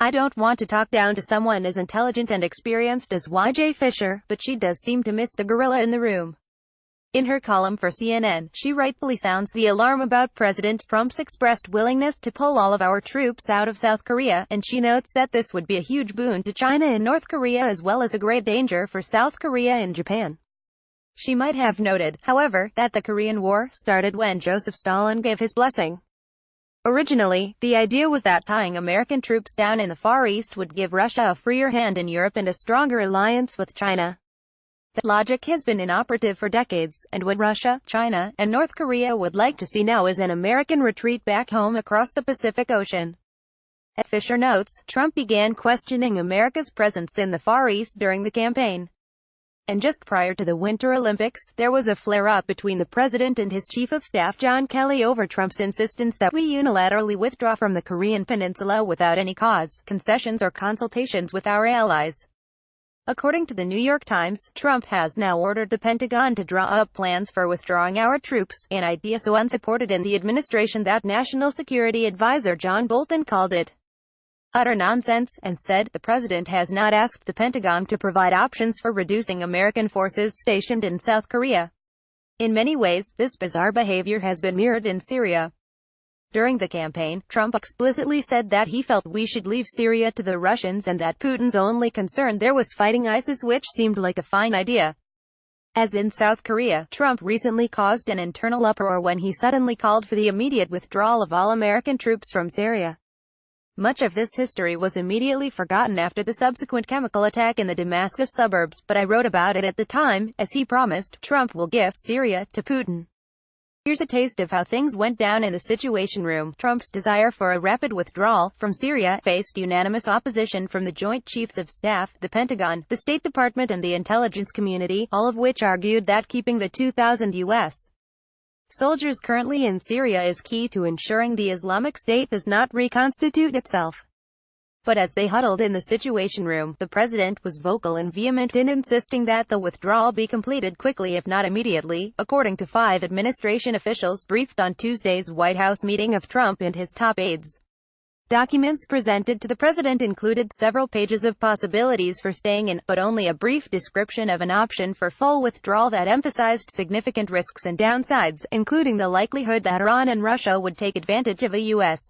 I don't want to talk down to someone as intelligent and experienced as YJ Fisher, but she does seem to miss the gorilla in the room. In her column for CNN, she rightfully sounds the alarm about President Trump's expressed willingness to pull all of our troops out of South Korea, and she notes that this would be a huge boon to China and North Korea as well as a great danger for South Korea and Japan. She might have noted, however, that the Korean War started when Joseph Stalin gave his blessing. Originally, the idea was that tying American troops down in the Far East would give Russia a freer hand in Europe and a stronger alliance with China. That logic has been inoperative for decades, and what Russia, China, and North Korea would like to see now is an American retreat back home across the Pacific Ocean. As Fisher notes, Trump began questioning America's presence in the Far East during the campaign. And just prior to the Winter Olympics, there was a flare-up between the president and his chief of staff John Kelly over Trump's insistence that we unilaterally withdraw from the Korean peninsula without any cause, concessions or consultations with our allies. According to the New York Times, Trump has now ordered the Pentagon to draw up plans for withdrawing our troops, an idea so unsupported in the administration that National Security Advisor John Bolton called it utter nonsense, and said, the president has not asked the Pentagon to provide options for reducing American forces stationed in South Korea. In many ways, this bizarre behavior has been mirrored in Syria. During the campaign, Trump explicitly said that he felt we should leave Syria to the Russians and that Putin's only concern there was fighting ISIS, which seemed like a fine idea. As in South Korea, Trump recently caused an internal uproar when he suddenly called for the immediate withdrawal of all American troops from Syria. Much of this history was immediately forgotten after the subsequent chemical attack in the Damascus suburbs, but I wrote about it at the time. As he promised, Trump will gift Syria to Putin. Here's a taste of how things went down in the Situation Room. Trump's desire for a rapid withdrawal from Syria faced unanimous opposition from the Joint Chiefs of Staff, the Pentagon, the State Department and the intelligence community, all of which argued that keeping the 2,000 U.S. soldiers currently in Syria is key to ensuring the Islamic State does not reconstitute itself. But as they huddled in the Situation Room, the president was vocal and vehement in insisting that the withdrawal be completed quickly if not immediately, according to 5 administration officials briefed on Tuesday's White House meeting of Trump and his top aides. Documents presented to the president included several pages of possibilities for staying in, but only a brief description of an option for full withdrawal that emphasized significant risks and downsides, including the likelihood that Iran and Russia would take advantage of a U.S.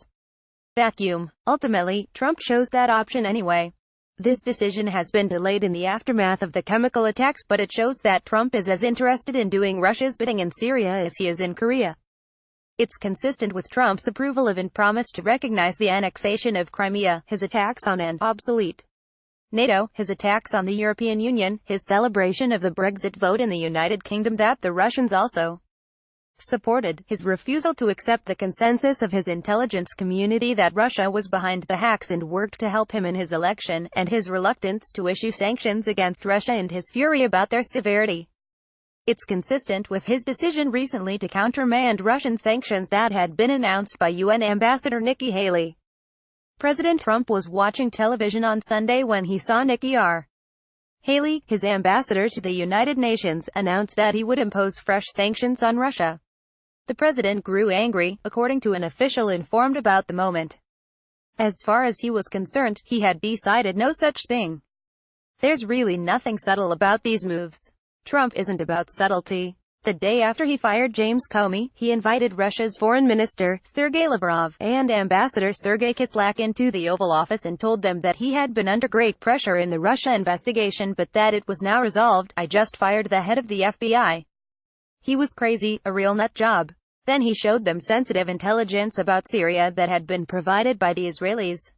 vacuum. Ultimately, Trump chose that option anyway. This decision has been delayed in the aftermath of the chemical attacks, but it shows that Trump is as interested in doing Russia's bidding in Syria as he is in Korea. It's consistent with Trump's approval of and promise to recognize the annexation of Crimea, his attacks on and obsolete NATO, his attacks on the European Union, his celebration of the Brexit vote in the United Kingdom that the Russians also supported, his refusal to accept the consensus of his intelligence community that Russia was behind the hacks and worked to help him in his election, and his reluctance to issue sanctions against Russia and his fury about their severity. It's consistent with his decision recently to countermand Russian sanctions that had been announced by UN Ambassador Nikki Haley. President Trump was watching television on Sunday when he saw Nikki R. Haley, his ambassador to the United Nations, announce that he would impose fresh sanctions on Russia. The president grew angry, according to an official informed about the moment. As far as he was concerned, he had decided no such thing. There's really nothing subtle about these moves. Trump isn't about subtlety. The day after he fired James Comey, he invited Russia's Foreign Minister, Sergei Lavrov, and Ambassador Sergei Kislyak into the Oval Office and told them that he had been under great pressure in the Russia investigation but that it was now resolved. I just fired the head of the FBI. He was crazy, a real nut job. Then he showed them sensitive intelligence about Syria that had been provided by the Israelis.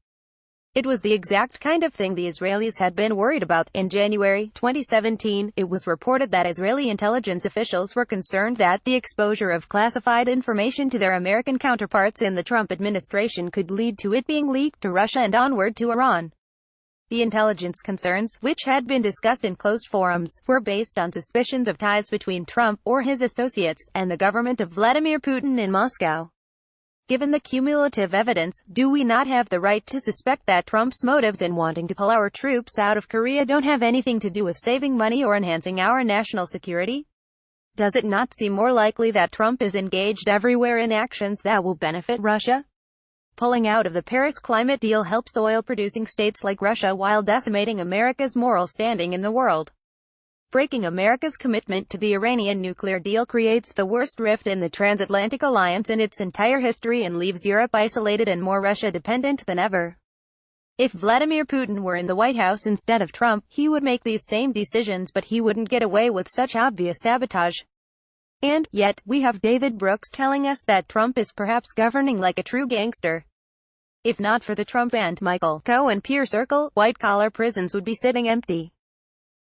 It was the exact kind of thing the Israelis had been worried about. In January 2017, it was reported that Israeli intelligence officials were concerned that the exposure of classified information to their American counterparts in the Trump administration could lead to it being leaked to Russia and onward to Iran. The intelligence concerns, which had been discussed in closed forums, were based on suspicions of ties between Trump, or his associates, and the government of Vladimir Putin in Moscow. Given the cumulative evidence, do we not have the right to suspect that Trump's motives in wanting to pull our troops out of Korea don't have anything to do with saving money or enhancing our national security? Does it not seem more likely that Trump is engaged everywhere in actions that will benefit Russia? Pulling out of the Paris climate deal helps oil-producing states like Russia while decimating America's moral standing in the world. Breaking America's commitment to the Iranian nuclear deal creates the worst rift in the transatlantic alliance in its entire history and leaves Europe isolated and more Russia-dependent than ever. If Vladimir Putin were in the White House instead of Trump, he would make these same decisions, but he wouldn't get away with such obvious sabotage. And, yet, we have David Brooks telling us that Trump is perhaps governing like a true gangster. If not for the Trump and Michael Cohen peer circle, white-collar prisons would be sitting empty.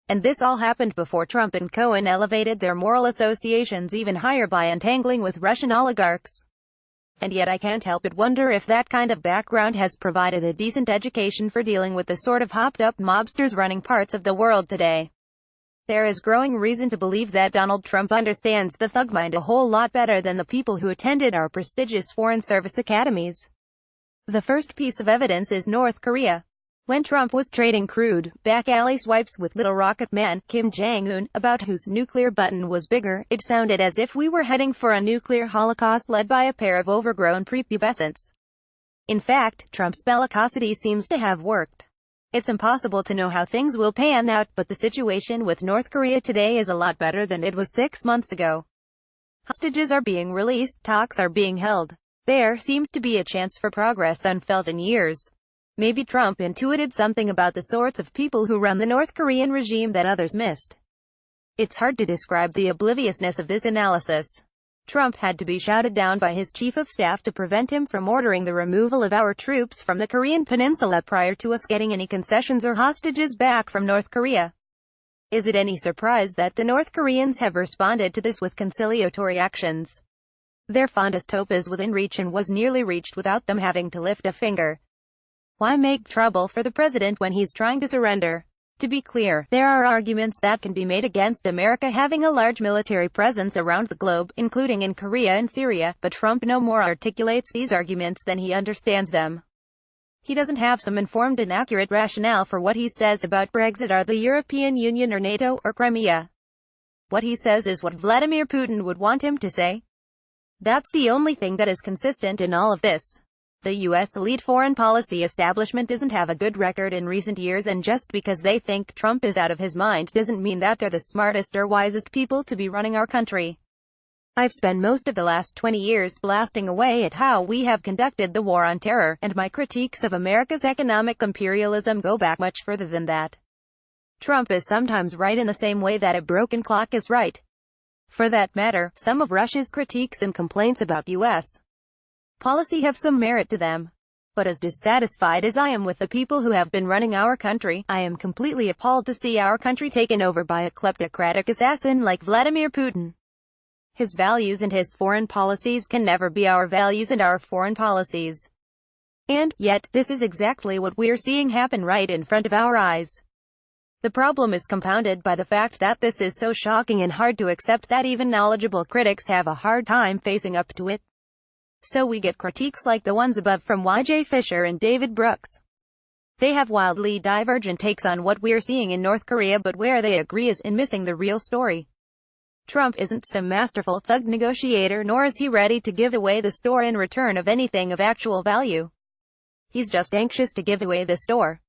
And this all happened before Trump and Cohen elevated their moral associations even higher by untangling with Russian oligarchs. And yet I can't help but wonder if that kind of background has provided a decent education for dealing with the sort of hopped-up mobsters running parts of the world today. There is growing reason to believe that Donald Trump understands the thug mind a whole lot better than the people who attended our prestigious foreign service academies. The first piece of evidence is North Korea. When Trump was trading crude, back-alley swipes with Little Rocket Man, Kim Jong-un, about whose nuclear button was bigger, it sounded as if we were heading for a nuclear holocaust led by a pair of overgrown prepubescents. In fact, Trump's bellicosity seems to have worked. It's impossible to know how things will pan out, but the situation with North Korea today is a lot better than it was 6 months ago. Hostages are being released, talks are being held. There seems to be a chance for progress unfelt in years. Maybe Trump intuited something about the sorts of people who run the North Korean regime that others missed. It's hard to describe the obliviousness of this analysis. Trump had to be shouted down by his chief of staff to prevent him from ordering the removal of our troops from the Korean peninsula prior to us getting any concessions or hostages back from North Korea. Is it any surprise that the North Koreans have responded to this with conciliatory actions? Their fondest hope is within reach and was nearly reached without them having to lift a finger. Why make trouble for the president when he's trying to surrender? To be clear, there are arguments that can be made against America having a large military presence around the globe, including in Korea and Syria, but Trump no more articulates these arguments than he understands them. He doesn't have some informed and accurate rationale for what he says about Brexit or the European Union or NATO, or Crimea. What he says is what Vladimir Putin would want him to say. That's the only thing that is consistent in all of this. The U.S. elite foreign policy establishment doesn't have a good record in recent years, and just because they think Trump is out of his mind doesn't mean that they're the smartest or wisest people to be running our country. I've spent most of the last 20 years blasting away at how we have conducted the war on terror, and my critiques of America's economic imperialism go back much further than that. Trump is sometimes right in the same way that a broken clock is right. For that matter, some of Russia's critiques and complaints about U.S. policy have some merit to them. But as dissatisfied as I am with the people who have been running our country, I am completely appalled to see our country taken over by a kleptocratic assassin like Vladimir Putin. His values and his foreign policies can never be our values and our foreign policies. And, yet, this is exactly what we're seeing happen right in front of our eyes. The problem is compounded by the fact that this is so shocking and hard to accept that even knowledgeable critics have a hard time facing up to it. So we get critiques like the ones above from Y.J. Fisher and David Brooks. They have wildly divergent takes on what we're seeing in North Korea, but where they agree is in missing the real story. Trump isn't some masterful thug negotiator, nor is he ready to give away the store in return of anything of actual value. He's just anxious to give away the store.